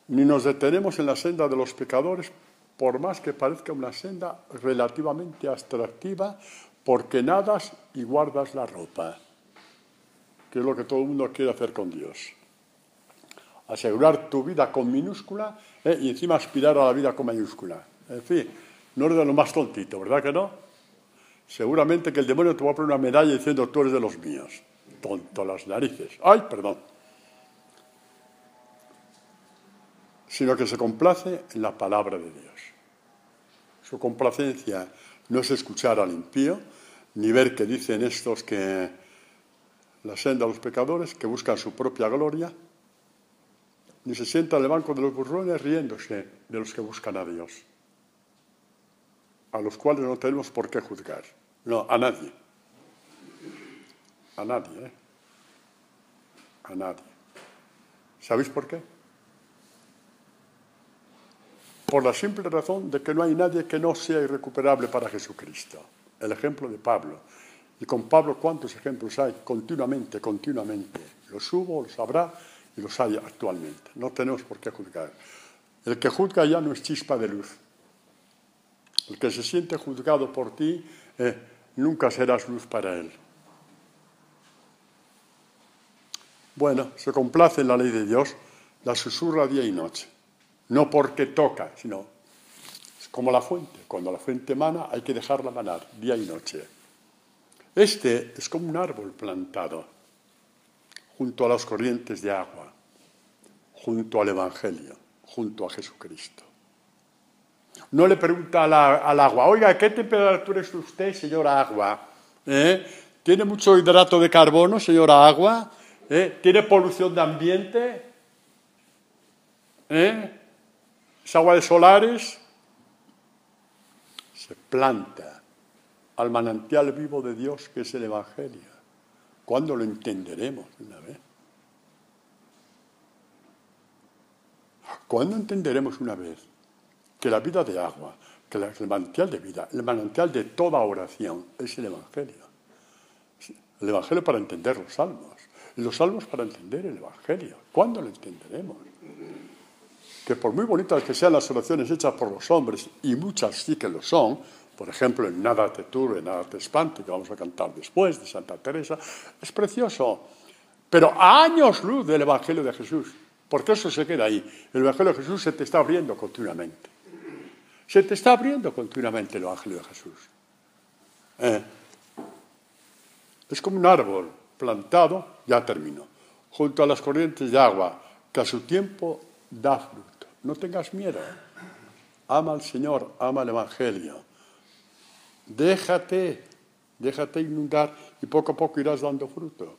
Ni nos detenemos en la senda de los pecadores por más que parezca una senda relativamente atractiva, porque nadas y guardas la ropa, que es lo que todo el mundo quiere hacer con Dios. Asegurar tu vida con minúscula y encima aspirar a la vida con mayúscula. En fin, no eres de lo más tontito, ¿verdad que no? Seguramente que el demonio te va a poner una medalla diciendo tú eres de los míos. Tonto las narices. ¡Ay, perdón! Sino que se complace en la palabra de Dios. Su complacencia no es escuchar al impío, ni ver que dicen estos que la senda de los pecadores, que buscan su propia gloria, ni se sienta en el banco de los burlones riéndose de los que buscan a Dios, a los cuales no tenemos por qué juzgar. No, a nadie. A nadie, ¿eh? A nadie. ¿Sabéis por qué? Por la simple razón de que no hay nadie que no sea irrecuperable para Jesucristo. El ejemplo de Pablo. Y con Pablo, ¿cuántos ejemplos hay? Continuamente. Los hubo, los habrá y los hay actualmente. No tenemos por qué juzgar. El que juzga ya no es chispa de luz. El que se siente juzgado por ti, nunca serás luz para él. Bueno, se complace en la ley de Dios, la susurra día y noche. No porque toca, sino es como la fuente. Cuando la fuente mana, hay que dejarla manar día y noche. Este es como un árbol plantado junto a las corrientes de agua, junto al Evangelio, junto a Jesucristo. No le pregunta al agua, oiga, ¿qué temperatura es usted, señora agua? ¿Tiene mucho hidrato de carbono, señora agua? ¿Tiene polución de ambiente? ¿Es agua de solares? Se planta al manantial vivo de Dios que es el Evangelio. ¿Cuándo lo entenderemos de una vez? ¿Cuándo entenderemos una vez que la vida de agua, que el manantial de vida, el manantial de toda oración es el Evangelio? El Evangelio para entender los salmos, y los salmos para entender el Evangelio. ¿Cuándo lo entenderemos? Que por muy bonitas que sean las oraciones hechas por los hombres, y muchas sí que lo son, por ejemplo, en Nada te turbe, nada te espante, que vamos a cantar después, de Santa Teresa, es precioso, pero a años luz del Evangelio de Jesús, porque eso se queda ahí. El Evangelio de Jesús se te está abriendo continuamente. Se te está abriendo continuamente el Evangelio de Jesús. Es como un árbol plantado, ya termino, junto a las corrientes de agua, que a su tiempo da fruto. No tengas miedo. Ama al Señor, ama el Evangelio. Déjate inundar y poco a poco irás dando fruto.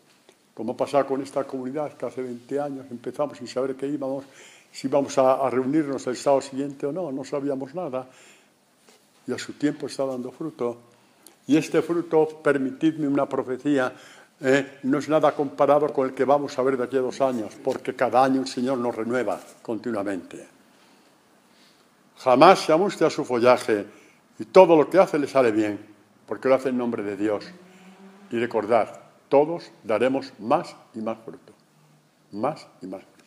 Como pasa con esta comunidad que hace 20 años empezamos sin saber qué íbamos, si íbamos a reunirnos el sábado siguiente o no sabíamos nada. Y a su tiempo está dando fruto. Y este fruto, permitidme una profecía, no es nada comparado con el que vamos a ver de aquí a 2 años, porque cada año el Señor nos renueva continuamente. Jamás se amustia su follaje y todo lo que hace le sale bien, porque lo hace en nombre de Dios. Y recordad, todos daremos más y más fruto. Más y más fruto.